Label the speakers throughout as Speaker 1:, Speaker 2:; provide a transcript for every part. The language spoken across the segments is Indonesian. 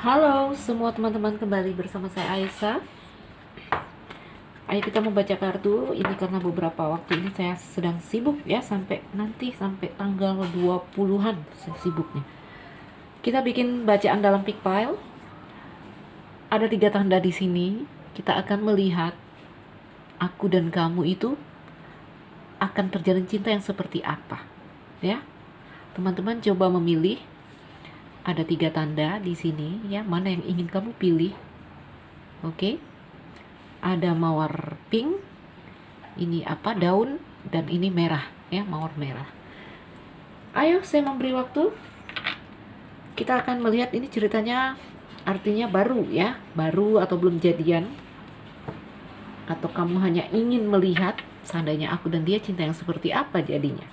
Speaker 1: Halo semua teman-teman, kembali bersama saya Aisyah. Ayo kita membaca kartu ini karena beberapa waktu ini saya sedang sibuk ya, sampai tanggal 20-an saya sibuknya. Kita bikin bacaan dalam pick pile. Ada 3 tanda di sini. Kita akan melihat aku dan kamu itu akan terjalin cinta yang seperti apa ya. Teman-teman coba memilih. Ada 3 tanda di sini ya, mana yang ingin kamu pilih. Oke. Ada mawar pink, ini apa, daun, dan ini merah ya, mawar merah. Ayo saya memberi waktu. Kita akan melihat ini ceritanya, artinya baru ya, baru atau belum jadian, atau kamu hanya ingin melihat seandainya aku dan dia cinta yang seperti apa jadinya.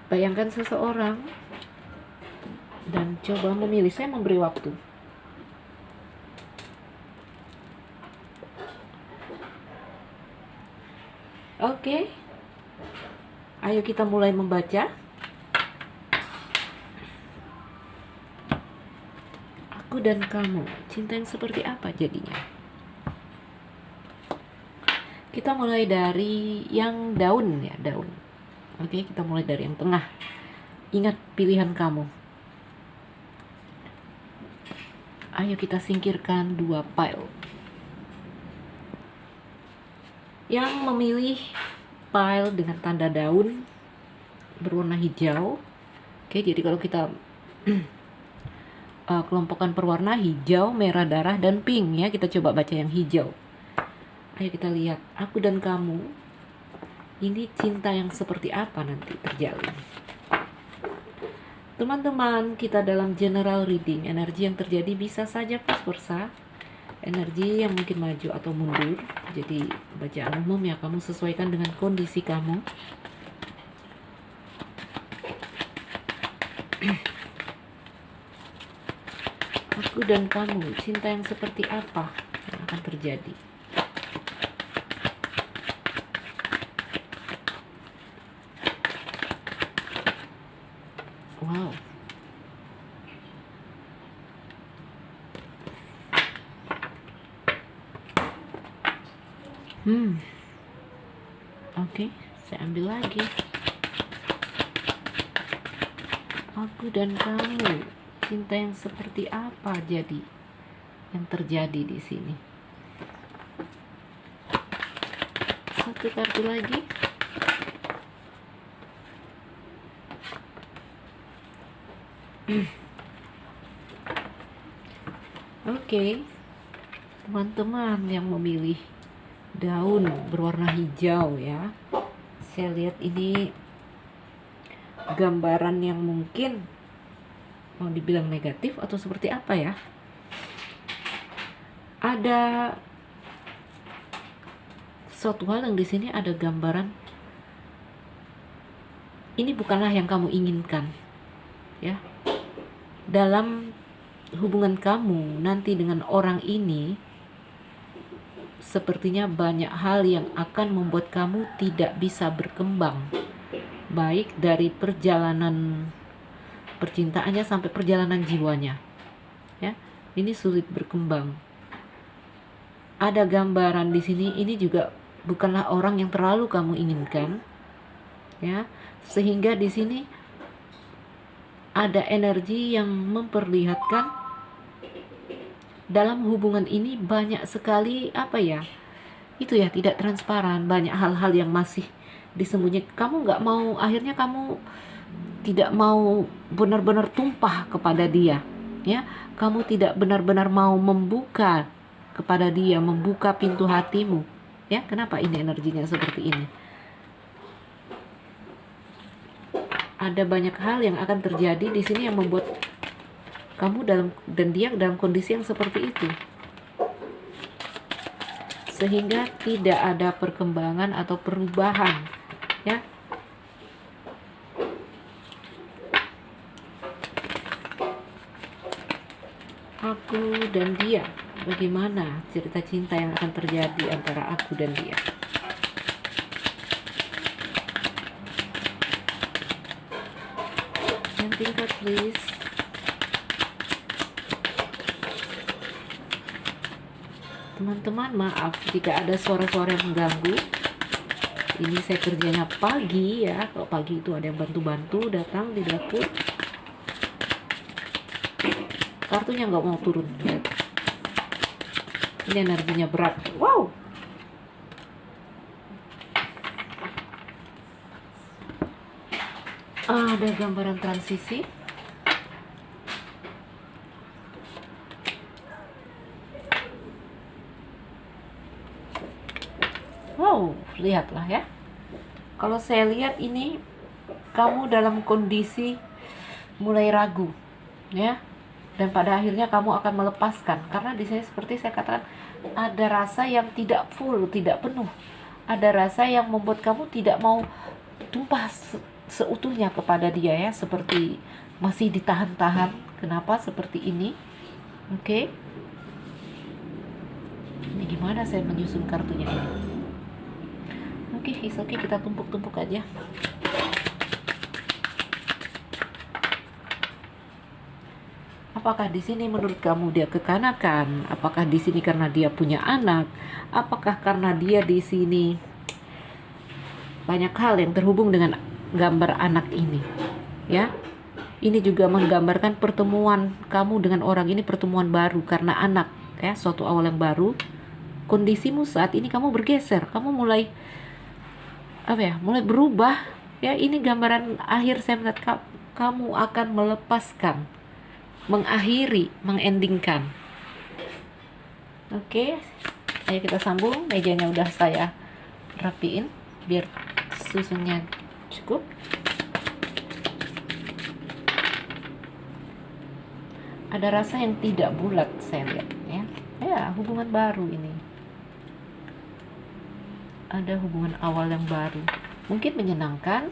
Speaker 1: Bayangkan seseorang dan coba memilih. Saya memberi waktu. Oke. Ayo kita mulai membaca. Aku dan kamu, cinta yang seperti apa jadinya? Kita mulai dari yang daun ya, daun. Oke, kita mulai dari yang tengah. Ingat pilihan kamu. Ayo kita singkirkan 2 pile. Yang memilih pile dengan tanda daun berwarna hijau. Oke, jadi kalau kita kelompokkan perwarna hijau, merah darah, dan pink ya. Kita coba baca yang hijau. Ayo kita lihat, aku dan kamu ini cinta yang seperti apa nanti terjalin. Teman-teman, kita dalam general reading, energi yang terjadi bisa saja vice versa, energi yang mungkin maju atau mundur. Jadi bacaan umum ya, kamu sesuaikan dengan kondisi kamu. Aku dan kamu, cinta yang seperti apa yang akan terjadi? Wow. Oke, saya ambil lagi. Aku dan kamu, cinta yang seperti apa jadi yang terjadi di sini? Satu kartu lagi. Oke, teman-teman yang memilih daun berwarna hijau ya, saya lihat ini gambaran yang mungkin mau dibilang negatif atau seperti apa ya. Ada suatu hal yang di sini ada gambaran ini bukanlah yang kamu inginkan ya. Dalam hubungan kamu nanti dengan orang ini, sepertinya banyak hal yang akan membuat kamu tidak bisa berkembang, baik dari perjalanan percintaannya sampai perjalanan jiwanya ya. Ini sulit berkembang. Ada gambaran di sini, ini juga bukanlah orang yang terlalu kamu inginkan ya, sehingga di sini ada energi yang memperlihatkan dalam hubungan ini banyak sekali apa ya, itu ya, tidak transparan, banyak hal-hal yang masih disembunyikan. Kamu nggak mau, akhirnya kamu tidak mau benar-benar tumpah kepada dia ya. Kamu tidak benar-benar mau membuka kepada dia, membuka pintu hatimu ya. Kenapa ini energinya seperti ini? Ada banyak hal yang akan terjadi di sini yang membuat kamu dan dia dalam kondisi yang seperti itu, sehingga tidak ada perkembangan atau perubahan ya. Aku dan dia, bagaimana cerita cinta yang akan terjadi antara aku dan dia? Yang tingkat please. Teman-teman, maaf jika ada suara-suara yang mengganggu. Ini saya kerjanya pagi ya. Kalau pagi itu ada yang bantu-bantu datang di dapur. Kartunya nggak mau turun. Ini energinya berat. Wow. Ada gambaran transisi. Wow, lihatlah ya. Kalau saya lihat ini kamu dalam kondisi mulai ragu, ya. Dan pada akhirnya kamu akan melepaskan, karena di sini seperti saya katakan ada rasa yang tidak full, tidak penuh. Ada rasa yang membuat kamu tidak mau tumpah seutuhnya kepada dia ya, seperti masih ditahan-tahan. Kenapa seperti ini? Oke. Ini gimana saya menyusun kartunya ini? Oke, kita tumpuk-tumpuk aja. Apakah di sini menurut kamu dia kekanakan? Apakah di sini karena dia punya anak? Apakah karena dia di sini banyak hal yang terhubung dengan gambar anak ini? Ya. Ini juga menggambarkan pertemuan kamu dengan orang ini, pertemuan baru karena anak, ya, suatu awal yang baru. Kondisimu saat ini kamu bergeser, kamu mulai mulai berubah ya. Ini gambaran akhir saya melihat kamu akan melepaskan, mengakhiri, mengendingkan. Oke, ayo kita sambung. Mejanya udah saya rapiin biar susunnya cukup. Ada rasa yang tidak bulat saya lihat ya, hubungan baru ini. Ada hubungan awal yang baru, mungkin menyenangkan,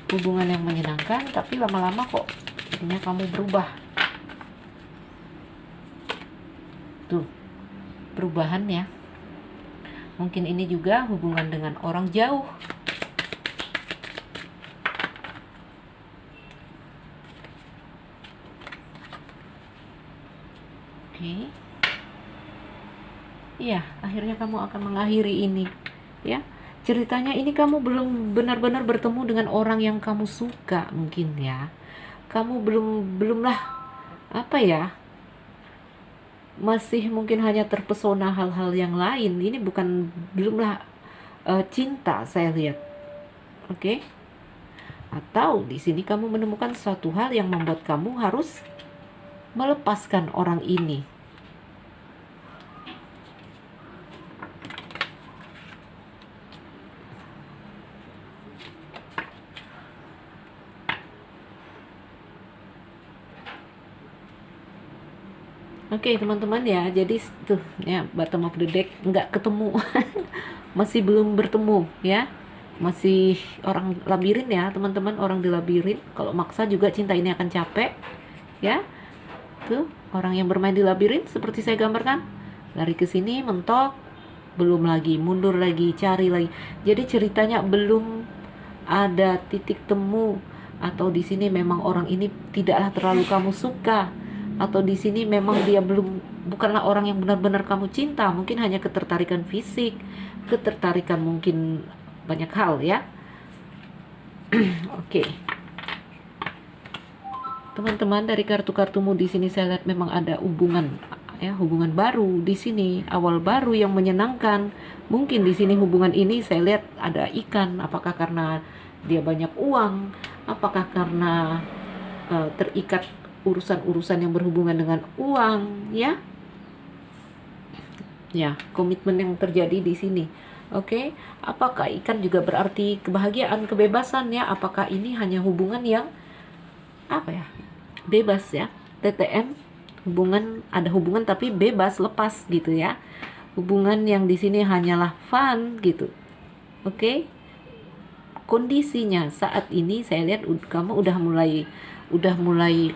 Speaker 1: hubungan yang menyenangkan, tapi lama-lama kok jadinya kamu berubah. Tuh, perubahan ya. Mungkin ini juga hubungan dengan orang jauh. Oke. Iya, akhirnya kamu akan mengakhiri ini. Ya, ceritanya ini kamu belum benar-benar bertemu dengan orang yang kamu suka mungkin ya. Kamu belumlah masih mungkin hanya terpesona hal-hal yang lain. Ini belumlah cinta saya lihat. Oke. Atau di sini kamu menemukan suatu hal yang membuat kamu harus melepaskan orang ini. Oke, teman-teman ya, jadi tuh ya, bottom of the deck nggak ketemu. Masih belum bertemu ya, masih orang labirin ya teman-teman, orang di labirin. Kalau maksa juga cinta ini akan capek ya. Tuh orang yang bermain di labirin seperti saya gambarkan, lari ke sini mentok, belum lagi mundur lagi, cari lagi. Jadi ceritanya belum ada titik temu, atau di sini memang orang ini tidaklah terlalu kamu suka, atau di sini memang dia bukanlah orang yang benar-benar kamu cinta, mungkin hanya ketertarikan fisik, ketertarikan mungkin banyak hal ya. Oke. Teman-teman, dari kartu-kartumu di sini saya lihat memang ada hubungan ya, hubungan baru di sini, awal baru yang menyenangkan. Mungkin di sini hubungan ini saya lihat ada ikan, apakah karena dia banyak uang, apakah karena terikat urusan-urusan yang berhubungan dengan uang ya. Ya, komitmen yang terjadi di sini. Oke, apakah ikan juga berarti kebahagiaan, kebebasan ya? Apakah ini hanya hubungan yang bebas ya? TTM, ada hubungan tapi bebas, lepas gitu ya. Hubungan yang di sini hanyalah fun gitu. Oke. Kondisinya saat ini saya lihat kamu udah mulai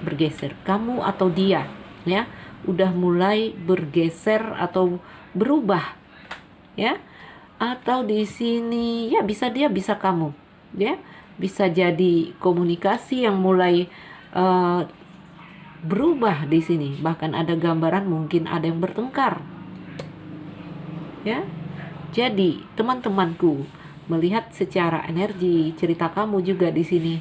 Speaker 1: bergeser, kamu atau dia ya, udah mulai bergeser atau berubah ya. Atau di sini ya, bisa dia, bisa kamu ya, bisa jadi komunikasi yang mulai berubah di sini. Bahkan ada gambaran mungkin ada yang bertengkar. Ya. Jadi, teman-temanku, melihat secara energi cerita kamu juga di sini.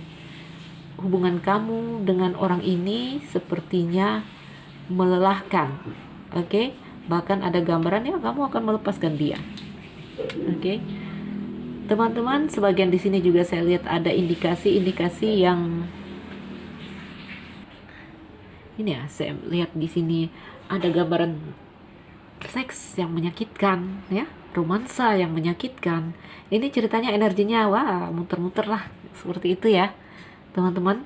Speaker 1: Hubungan kamu dengan orang ini sepertinya melelahkan. Oke? Bahkan ada gambaran ya kamu akan melepaskan dia. Oke? Teman-teman, sebagian di sini juga saya lihat ada indikasi-indikasi yang ini ya, saya lihat di sini ada gambaran seks yang menyakitkan, ya, romansa yang menyakitkan. Ini ceritanya energinya, wah, muter-muter lah, seperti itu ya, teman-teman.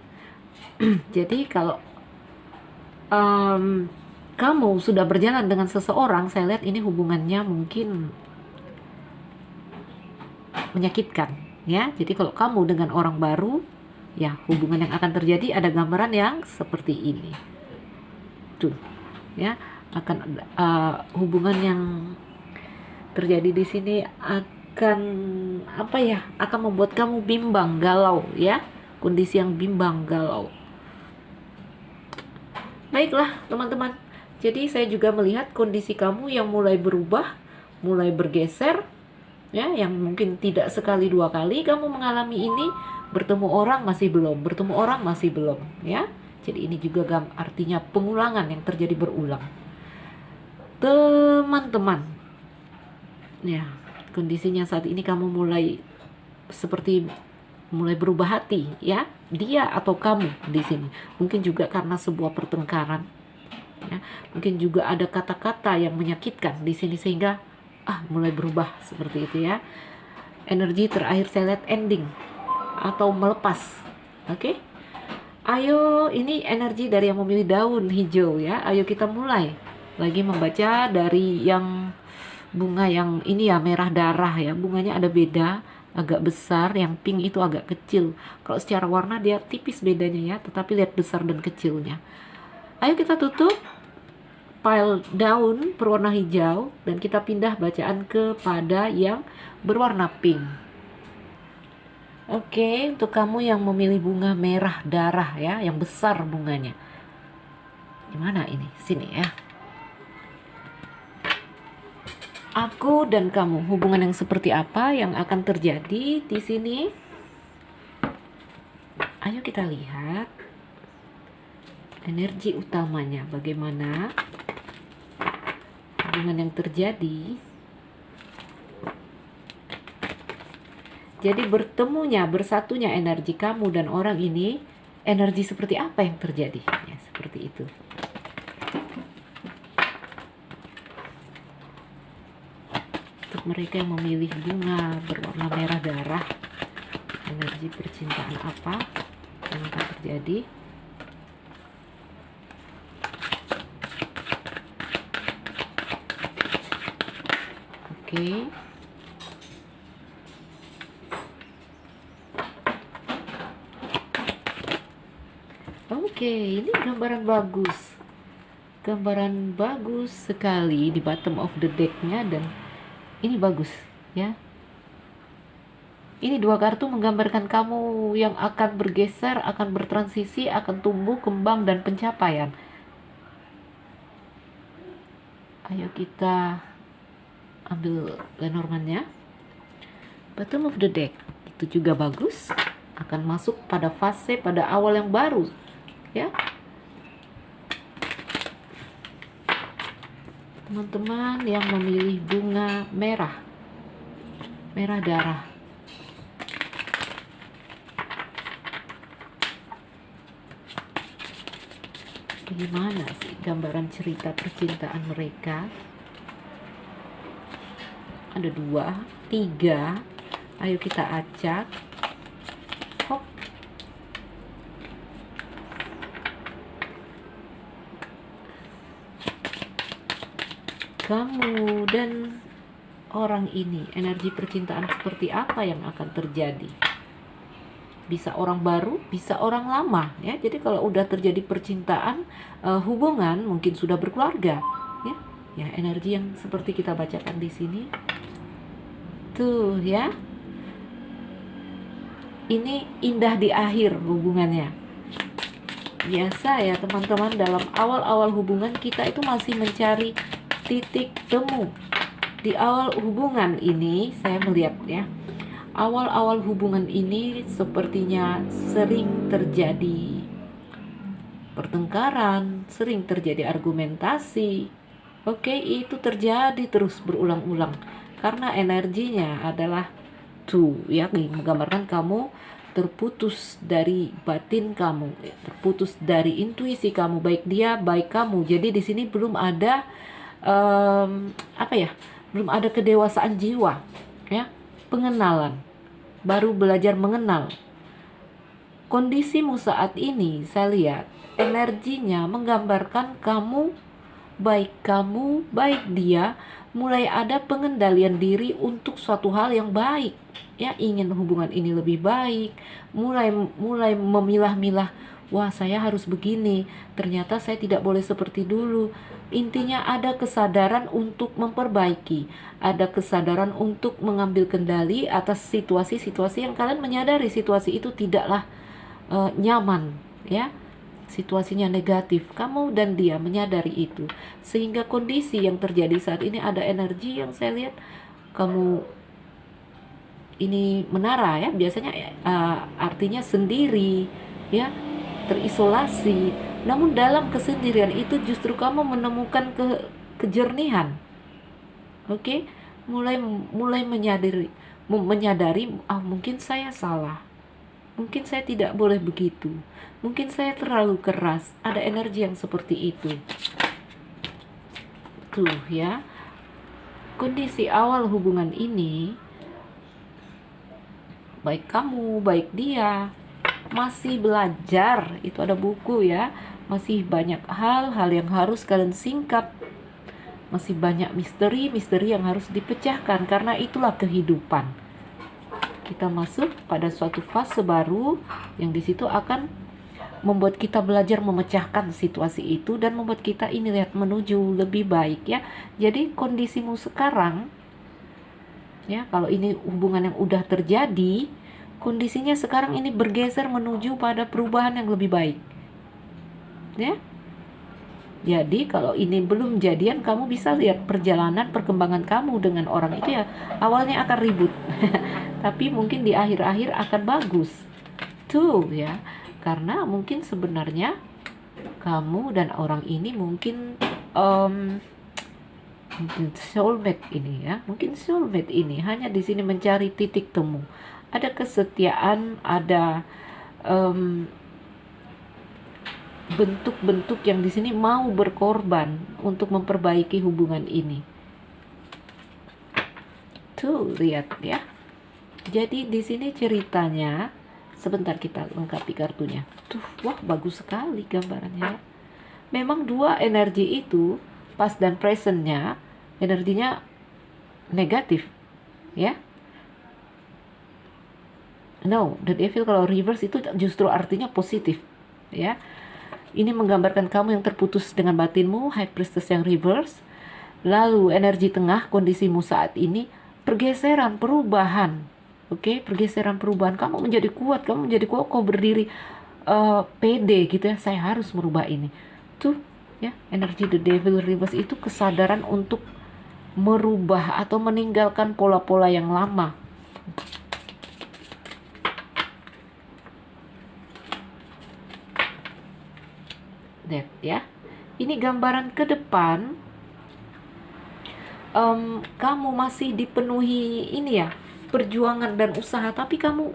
Speaker 1: Jadi kalau kamu sudah berjalan dengan seseorang, saya lihat ini hubungannya mungkin menyakitkan, ya. Jadi kalau kamu dengan orang baru, ya, hubungan yang akan terjadi ada gambaran yang seperti ini. Tuh, ya, akan hubungan yang terjadi di sini akan apa ya? Akan membuat kamu bimbang, galau, ya. Kondisi yang bimbang, galau. Baiklah, teman-teman. Jadi saya juga melihat kondisi kamu yang mulai berubah, mulai bergeser, ya, yang mungkin tidak sekali dua kali kamu mengalami ini. Bertemu orang masih belum, bertemu orang masih belum, ya. Jadi ini juga artinya pengulangan yang terjadi berulang. Teman-teman, ya, kondisinya saat ini kamu mulai seperti mulai berubah hati, ya, dia atau kamu di sini. Mungkin juga karena sebuah pertengkaran, ya. Mungkin juga ada kata-kata yang menyakitkan di sini sehingga mulai berubah seperti itu, ya. Energi terakhir saya lihat ending atau melepas. Oke? Ayo, ini energi dari yang memilih daun hijau, ya. Ayo kita mulai lagi membaca dari yang bunga yang ini ya, merah darah, ya. Bunganya ada beda, agak besar, yang pink itu agak kecil. Kalau secara warna dia tipis bedanya, ya, tetapi lihat besar dan kecilnya. Ayo kita tutup pile daun berwarna hijau dan kita pindah bacaan kepada yang berwarna pink. Oke, untuk kamu yang memilih bunga merah darah, ya, yang besar bunganya. Gimana ini? Sini, ya. Aku dan kamu, hubungan yang seperti apa yang akan terjadi di sini? Ayo kita lihat energi utamanya bagaimana hubungan yang terjadi. Jadi bertemunya, bersatunya energi kamu dan orang ini, energi seperti apa yang terjadi? Ya, seperti itu. Untuk mereka yang memilih bunga berwarna merah darah, energi percintaan apa yang akan terjadi? Oke. Oke, ini gambaran bagus. Gambaran bagus sekali di bottom of the deck-nya dan ini bagus, ya. Ini dua kartu menggambarkan kamu yang akan bergeser, akan bertransisi, akan tumbuh, kembang dan pencapaian. Ayo kita ambil Lenormand-nya. Bottom of the deck itu juga bagus, akan masuk pada fase pada awal yang baru, ya. Teman-teman yang memilih bunga merah darah, bagaimana sih gambaran cerita percintaan mereka? Ada 2, 3. Ayo kita acak. Hop. Kamu dan orang ini, energi percintaan seperti apa yang akan terjadi? Bisa orang baru, bisa orang lama, ya. Jadi kalau udah terjadi percintaan, hubungan mungkin sudah berkeluarga, ya. Ya, energi yang seperti kita bacakan di sini. Tuh, ya. Ini indah di akhir hubungannya. biasa ya teman-teman, dalam awal-awal hubungan kita itu masih mencari titik temu. Di awal hubungan ini saya melihat ya, awal-awal hubungan ini sepertinya sering terjadi pertengkaran, sering terjadi argumentasi. Oke, itu terjadi terus berulang-ulang karena energinya adalah ya, menggambarkan kamu terputus dari batin kamu, terputus dari intuisi kamu, baik dia baik kamu. Jadi di sini belum ada belum ada kedewasaan jiwa ya, pengenalan, baru belajar mengenal. Kondisimu saat ini saya lihat energinya menggambarkan kamu baik dia mulai ada pengendalian diri untuk suatu hal yang baik ya, ingin hubungan ini lebih baik, mulai memilah-milah, wah saya harus begini, ternyata saya tidak boleh seperti dulu. Intinya ada kesadaran untuk memperbaiki, ada kesadaran untuk mengambil kendali atas situasi-situasi yang kalian menyadari situasi itu tidaklah nyaman ya, situasinya negatif. Kamu dan dia menyadari itu, sehingga kondisi yang terjadi saat ini ada energi yang saya lihat kamu ini menara ya, biasanya artinya sendiri ya, terisolasi. Namun dalam kesendirian itu justru kamu menemukan kejernihan. Oke, mulai menyadari mungkin saya salah, mungkin saya tidak boleh begitu, mungkin saya terlalu keras. Ada energi yang seperti itu tuh ya. Kondisi awal hubungan ini, baik kamu baik dia masih belajar. Itu ada buku ya, masih banyak hal-hal yang harus kalian singkap, masih banyak misteri yang harus dipecahkan, karena itulah kehidupan. Kita masuk pada suatu fase baru yang di situ akan membuat kita belajar memecahkan situasi itu dan membuat kita ini lihat menuju lebih baik ya. Jadi kondisimu sekarang ya, kalau ini hubungan yang udah terjadi, kondisinya sekarang ini bergeser menuju pada perubahan yang lebih baik ya. Jadi kalau ini belum jadian, kamu bisa lihat perjalanan perkembangan kamu dengan orang itu ya, awalnya akan ribut tapi mungkin di akhir-akhir akan bagus tuh ya, karena mungkin sebenarnya kamu dan orang ini mungkin soulmate ini ya, mungkin soulmate ini hanya di sini mencari titik temu. Ada kesetiaan, ada bentuk-bentuk yang di sini mau berkorban untuk memperbaiki hubungan ini. Tuh lihat ya. Jadi di sini ceritanya, sebentar kita lengkapi kartunya. Tuh, wah bagus sekali gambarannya. Memang dua energi itu past dan presentnya energinya negatif ya. No, the devil kalau reverse itu justru artinya positif ya. Ini menggambarkan kamu yang terputus dengan batinmu, high priestess yang reverse. Lalu energi tengah, kondisimu saat ini pergeseran, perubahan. Oke, pergeseran, perubahan. Kamu menjadi kuat, kamu menjadi kokoh berdiri, pede gitu ya. Saya harus merubah ini. Tuh ya, energi the devil reverse itu kesadaran untuk merubah atau meninggalkan pola-pola yang lama. That ya. Ini gambaran ke depan. Kamu masih dipenuhi ini ya, perjuangan dan usaha, tapi kamu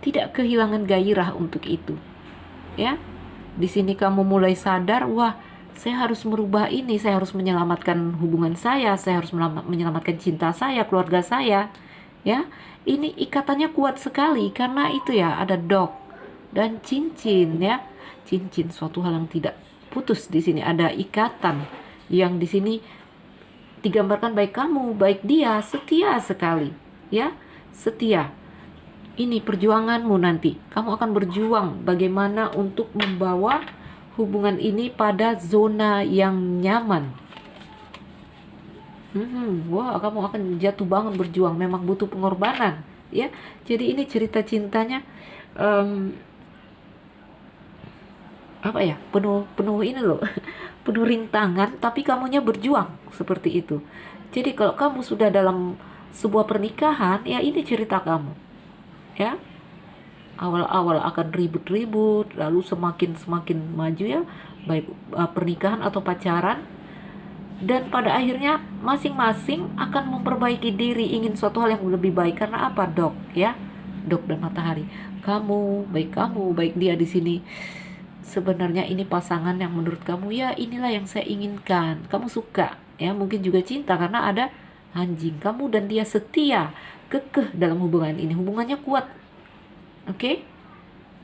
Speaker 1: tidak kehilangan gairah untuk itu ya. Di sini kamu mulai sadar, wah saya harus merubah ini, saya harus menyelamatkan hubungan saya harus menyelamatkan cinta saya, keluarga saya ya. Ini ikatannya kuat sekali karena itu ya, ada dog dan cincin ya. Cincin, suatu hal yang tidak putus. Di sini ada ikatan yang di sini digambarkan baik kamu baik dia setia sekali ya, setia. Ini perjuanganmu nanti, kamu akan berjuang bagaimana untuk membawa hubungan ini pada zona yang nyaman. Wah, kamu akan jatuh bangun berjuang, memang butuh pengorbanan ya. Jadi ini cerita cintanya apa ya, penuh penuh ini loh, penuh rintangan, tapi kamunya berjuang seperti itu. Jadi kalau kamu sudah dalam sebuah pernikahan, ya ini cerita kamu, ya. Awal-awal akan ribut-ribut, lalu semakin semakin maju ya, baik pernikahan atau pacaran, dan pada akhirnya masing-masing akan memperbaiki diri, ingin suatu hal yang lebih baik. Karena apa, Dok? Ya, Dok dan Matahari, kamu baik dia di sini. Sebenarnya ini pasangan yang menurut kamu, ya inilah yang saya inginkan. Kamu suka, ya mungkin juga cinta karena ada anjing. Kamu dan dia setia, kekeh dalam hubungan ini. Hubungannya kuat. Oke?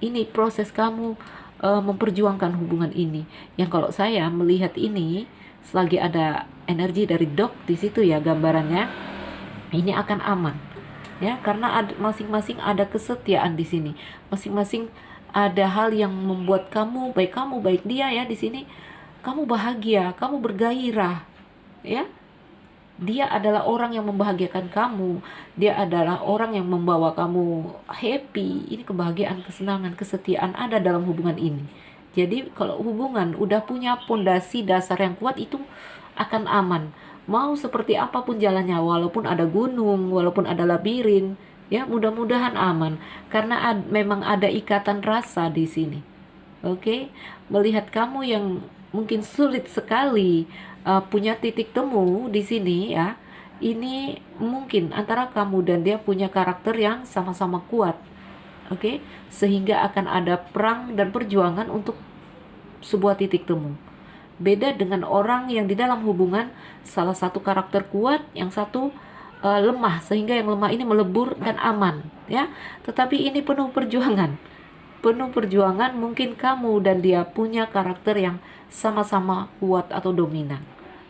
Speaker 1: Ini proses kamu memperjuangkan hubungan ini. Yang kalau saya melihat ini, selagi ada energi dari Dok di situ ya gambarannya, ini akan aman. Ya, karena masing-masing ada kesetiaan di sini. Masing-masing ada hal yang membuat kamu baik dia ya di sini. Kamu bahagia, kamu bergairah, ya. Dia adalah orang yang membahagiakan kamu. Dia adalah orang yang membawa kamu happy. Ini kebahagiaan, kesenangan, kesetiaan ada dalam hubungan ini. Jadi kalau hubungan udah punya pondasi dasar yang kuat, itu akan aman. Mau seperti apapun jalannya, walaupun ada gunung, walaupun ada labirin, ya mudah-mudahan aman. Karena memang ada ikatan rasa di sini. Oke, melihat kamu yang mungkin sulit sekali punya titik temu di sini ya. Ini mungkin antara kamu dan dia punya karakter yang sama-sama kuat. Oke, sehingga akan ada perang dan perjuangan untuk sebuah titik temu. Beda dengan orang yang di dalam hubungan salah satu karakter kuat, yang satu lemah, sehingga yang lemah ini melebur dan aman, ya. Tetapi ini penuh perjuangan. Penuh perjuangan, mungkin kamu dan dia punya karakter yang sama-sama kuat atau dominan.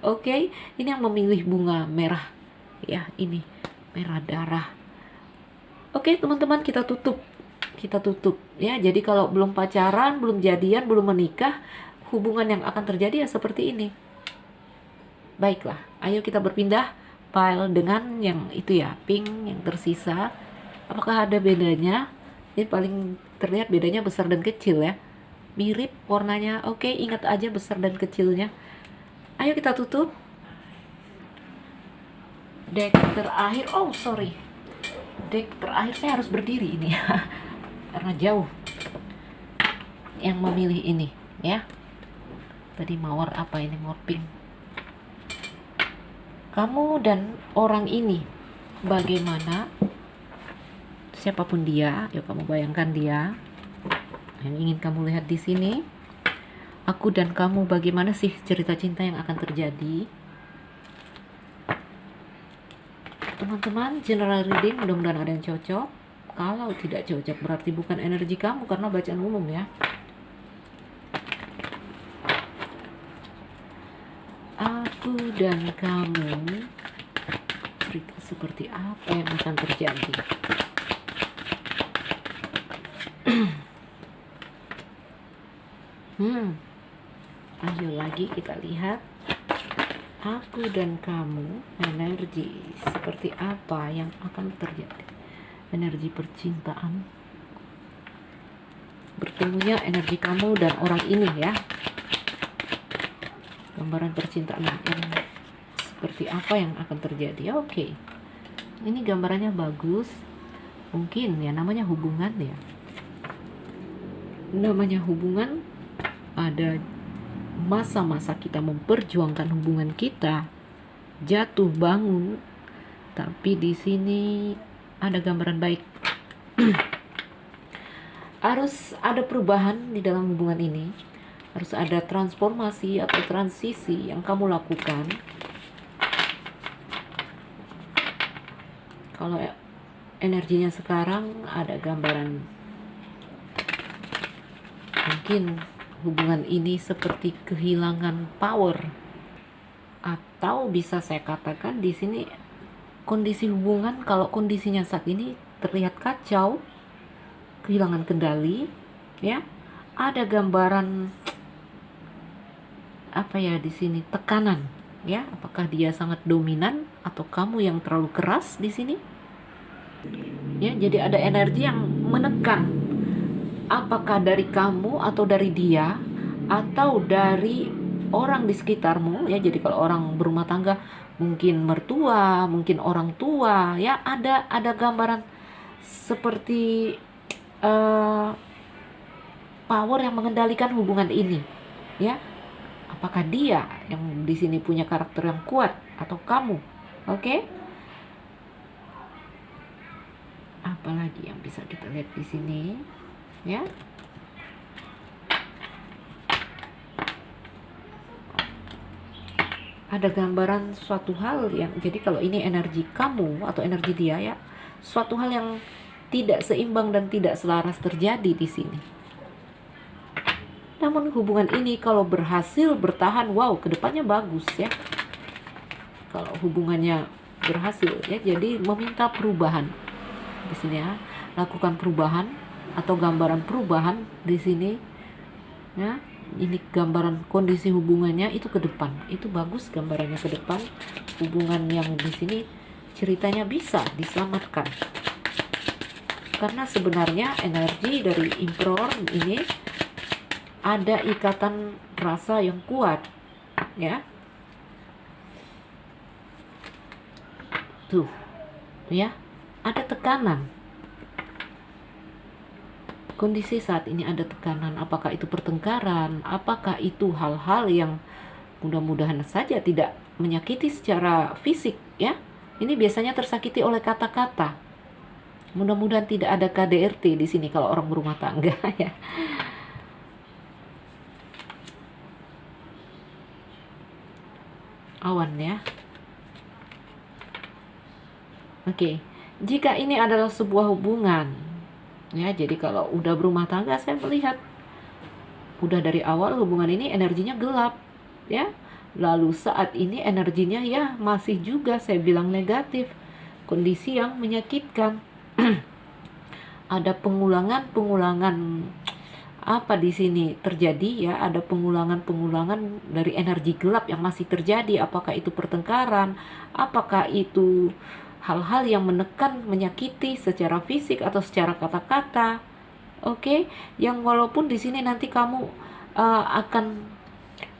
Speaker 1: Oke, ini yang memilih bunga merah. Ya, ini merah darah. Oke, teman-teman, kita tutup. Kita tutup ya. Jadi kalau belum pacaran, belum jadian, belum menikah, hubungan yang akan terjadi ya seperti ini. Baiklah, ayo kita berpindah file dengan yang itu ya, pink yang tersisa. Apakah ada bedanya? Ini paling terlihat bedanya besar dan kecil ya. Mirip warnanya. Oke, ingat aja besar dan kecilnya. Ayo kita tutup. Deck terakhir. Oh, sorry. Deck terakhir saya harus berdiri ini ya. Karena jauh yang memilih ini ya. Tadi mawar apa ini, mawar pink. Kamu dan orang ini bagaimana? Siapapun dia, yuk kamu bayangkan dia yang ingin kamu lihat di sini. Aku dan kamu, bagaimana sih cerita cinta yang akan terjadi? Teman-teman, general reading, mudah-mudahan ada yang cocok. Kalau tidak cocok berarti bukan energi kamu, karena bacaan umum ya. Aku dan kamu, cerita seperti apa yang akan terjadi? Ayo lagi kita lihat. Aku dan kamu, energi seperti apa yang akan terjadi? Energi percintaan. Bertemunya energi kamu dan orang ini ya. Gambaran percintaan yang seperti apa yang akan terjadi? Oke. Ini gambarannya bagus. Mungkin ya, namanya hubungan ya. Namanya hubungan, ada masa-masa kita memperjuangkan hubungan kita, jatuh bangun, tapi di sini ada gambaran baik. Harus ada perubahan di dalam hubungan ini, harus ada transformasi atau transisi yang kamu lakukan. Kalau energinya sekarang ada gambaran mungkin hubungan ini seperti kehilangan power, atau bisa saya katakan di sini kondisi hubungan, kalau kondisinya saat ini terlihat kacau, kehilangan kendali ya. Ada gambaran apa ya di sini, tekanan ya. Apakah dia sangat dominan atau kamu yang terlalu keras di sini ya. Jadi ada energi yang menekan, apakah dari kamu atau dari dia. atau dari orang di sekitarmu ya. Jadi kalau orang berumah tangga, mungkin mertua, mungkin orang tua ya, ada gambaran seperti uh, power yang mengendalikan hubungan ini ya. Apakah dia yang di sini punya karakter yang kuat atau kamu? Oke? Apalagi yang bisa kita lihat di sini ya? Ada gambaran suatu hal yang, jadi kalau ini energi kamu atau energi dia ya, suatu hal yang tidak seimbang dan tidak selaras terjadi di sini. Namun hubungan ini kalau berhasil bertahan, wow, kedepannya bagus ya. Kalau hubungannya berhasil ya, jadi meminta perubahan di sini ya, lakukan perubahan atau gambaran perubahan di sini ya. Ini gambaran kondisi hubungannya itu ke depan, itu bagus gambarannya ke depan. Hubungan yang di sini ceritanya bisa diselamatkan karena sebenarnya energi dari Emperor ini ada ikatan rasa yang kuat ya. Tuh ya, ada tekanan. Kondisi saat ini ada tekanan. Apakah itu pertengkaran? Apakah itu hal-hal yang mudah-mudahan saja tidak menyakiti secara fisik ya. Ini biasanya tersakiti oleh kata-kata. Mudah-mudahan tidak ada KDRT di sini kalau orang berumah tangga ya. Awan ya. Oke. Jika ini adalah sebuah hubungan ya, jadi kalau udah berumah tangga, saya melihat udah dari awal hubungan ini energinya gelap ya. Lalu saat ini energinya ya masih juga saya bilang negatif, kondisi yang menyakitkan. Ada pengulangan apa di sini terjadi ya, ada pengulangan dari energi gelap yang masih terjadi. Apakah itu pertengkaran, apakah itu hal-hal yang menekan, menyakiti secara fisik atau secara kata-kata. Oke, yang walaupun di sini nanti kamu akan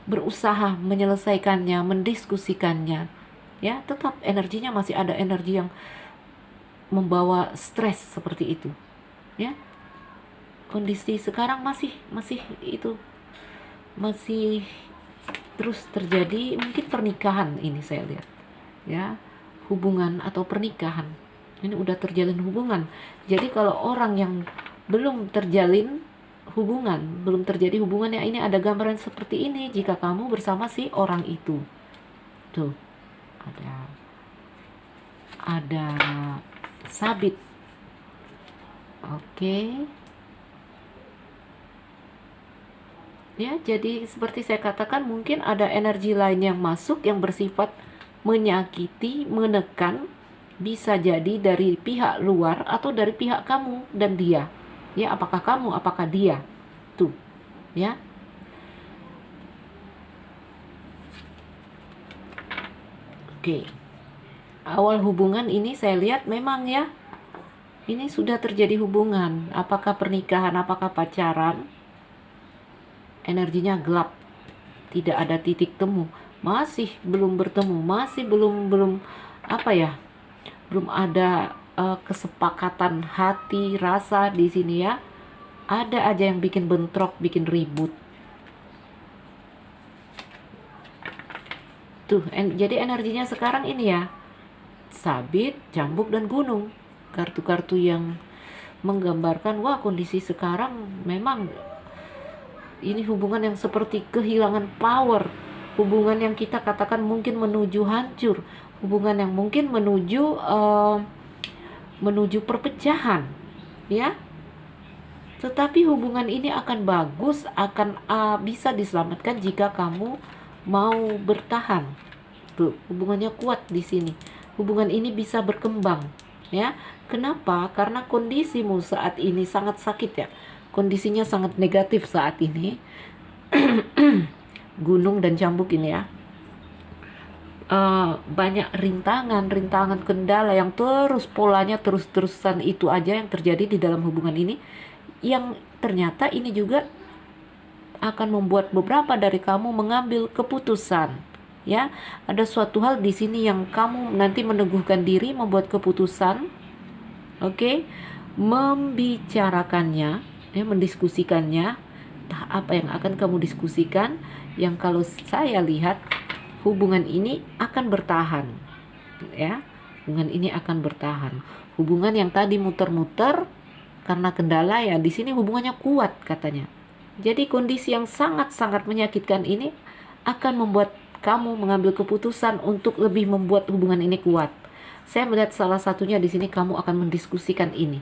Speaker 1: berusaha menyelesaikannya, mendiskusikannya, ya, tetap energinya masih ada energi yang membawa stres seperti itu, ya. Kondisi sekarang masih itu masih terus terjadi. Mungkin pernikahan ini saya lihat, ya. Hubungan atau pernikahan ini udah terjalin hubungan. Jadi kalau orang yang belum terjalin hubungan, belum terjadi hubungannya, ini ada gambaran seperti ini jika kamu bersama si orang itu. Tuh ada sabit. Oke. Ya, jadi seperti saya katakan, mungkin ada energi lain yang masuk yang bersifat menyakiti, menekan, bisa jadi dari pihak luar atau dari pihak kamu dan dia. Ya, apakah kamu, apakah dia? Tuh, ya. Oke. Awal hubungan ini saya lihat memang ya, ini sudah terjadi hubungan. Apakah pernikahan, apakah pacaran? Energinya gelap. Tidak ada titik temu. Masih belum bertemu, masih belum apa ya, belum ada kesepakatan hati, rasa di sini ya. Ada aja yang bikin bentrok, bikin ribut. Tuh, jadi energinya sekarang ini ya, sabit, cambuk, dan gunung. Kartu-kartu yang menggambarkan, wah, kondisi sekarang memang ini hubungan yang seperti kehilangan power. Hubungan yang kita katakan mungkin menuju hancur, hubungan yang mungkin menuju perpecahan, ya. Tetapi hubungan ini akan bagus, akan bisa diselamatkan jika kamu mau bertahan. Tuh, hubungannya kuat di sini. Hubungan ini bisa berkembang, ya. Kenapa? Karena kondisimu saat ini sangat sakit ya. Kondisinya sangat negatif saat ini. Gunung dan cambuk ini ya, banyak rintangan, kendala yang polanya terus-terusan itu aja yang terjadi di dalam hubungan ini, yang ternyata ini juga akan membuat beberapa dari kamu mengambil keputusan. Ya, ada suatu hal di sini yang kamu nanti meneguhkan diri, membuat keputusan, oke, membicarakannya, ya, mendiskusikannya. Entah apa yang akan kamu diskusikan, yang kalau saya lihat hubungan ini akan bertahan, ya, hubungan ini akan bertahan. Hubungan yang tadi muter-muter karena kendala, ya di sini hubungannya kuat katanya. Jadi kondisi yang sangat-sangat menyakitkan ini akan membuat kamu mengambil keputusan untuk lebih membuat hubungan ini kuat. Saya melihat salah satunya di sini kamu akan mendiskusikan ini.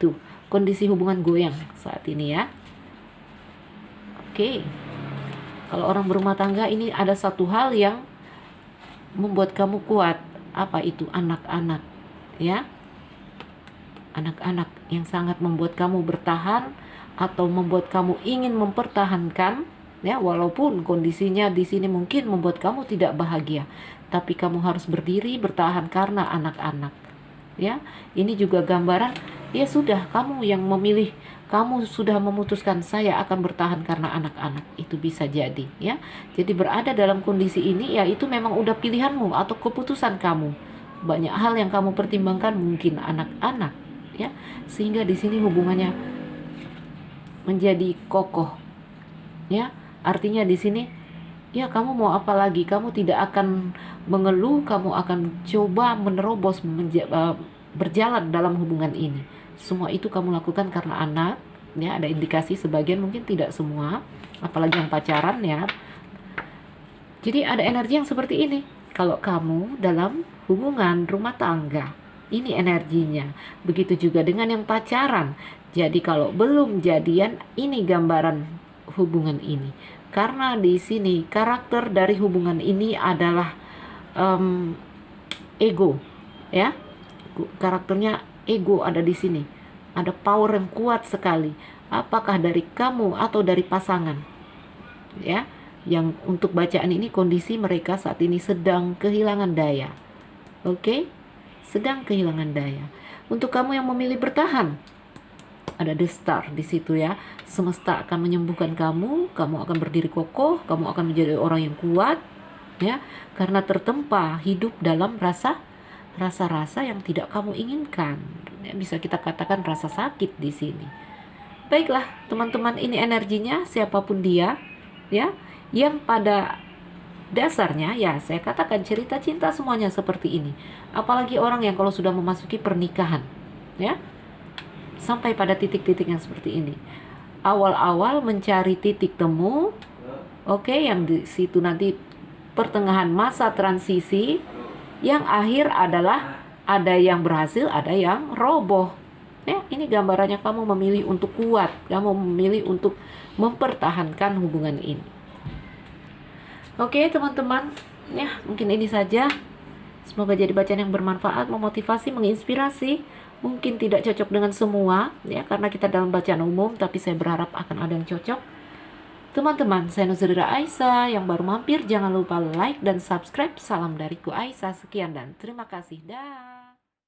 Speaker 1: Tuh, kondisi hubungan goyang saat ini ya. Oke. Kalau orang berumah tangga ini ada satu hal yang membuat kamu kuat. Apa itu? Anak-anak, ya. Anak-anak yang sangat membuat kamu bertahan atau membuat kamu ingin mempertahankan, ya, walaupun kondisinya di sini mungkin membuat kamu tidak bahagia, tapi kamu harus berdiri bertahan karena anak-anak. Ya, ini juga gambaran, ya sudah, kamu yang memilih, kamu sudah memutuskan saya akan bertahan karena anak-anak. Itu bisa jadi, ya. Jadi berada dalam kondisi ini, ya itu memang udah pilihanmu atau keputusan kamu. Banyak hal yang kamu pertimbangkan, mungkin anak-anak, ya, sehingga di sini hubungannya menjadi kokoh, ya. Artinya di sini, ya kamu mau apa lagi? Kamu tidak akan mengeluh, kamu akan coba menerobos, berjalan dalam hubungan ini. Semua itu kamu lakukan karena anak, ya. Ada indikasi sebagian, mungkin tidak semua, apalagi yang pacaran, ya. Jadi ada energi yang seperti ini. Kalau kamu dalam hubungan rumah tangga, ini energinya. Begitu juga dengan yang pacaran. Jadi kalau belum jadian, ini gambaran hubungan ini. Karena di sini karakter dari hubungan ini adalah ego, ya. Karakternya ego ada di sini. Ada power yang kuat sekali. Apakah dari kamu atau dari pasangan? Ya, yang untuk bacaan ini kondisi mereka saat ini sedang kehilangan daya. Oke? Sedang kehilangan daya. Untuk kamu yang memilih bertahan, ada the star di situ, ya. Semesta akan menyembuhkan kamu, kamu akan berdiri kokoh, kamu akan menjadi orang yang kuat, ya, karena tertempa hidup dalam rasa-rasa yang tidak kamu inginkan. Ya, bisa kita katakan rasa sakit di sini. Baiklah, teman-teman, ini energinya siapapun dia, ya, yang pada dasarnya, ya, saya katakan cerita cinta semuanya seperti ini. Apalagi orang yang kalau sudah memasuki pernikahan, ya, sampai pada titik-titik yang seperti ini. Awal-awal mencari titik temu, oke, yang di situ nanti pertengahan masa transisi, yang akhir adalah ada yang berhasil, ada yang roboh. Ya, ini gambarannya kamu memilih untuk kuat, kamu memilih untuk mempertahankan hubungan ini. Oke, teman-teman, ya mungkin ini saja. Semoga jadi bacaan yang bermanfaat, memotivasi, menginspirasi. Mungkin tidak cocok dengan semua, ya, karena kita dalam bacaan umum, tapi saya berharap akan ada yang cocok. Teman-teman, saya Nuzulira Aisyah. Yang baru mampir, jangan lupa like dan subscribe. Salam dariku Aisyah. Sekian dan terima kasih. Dah.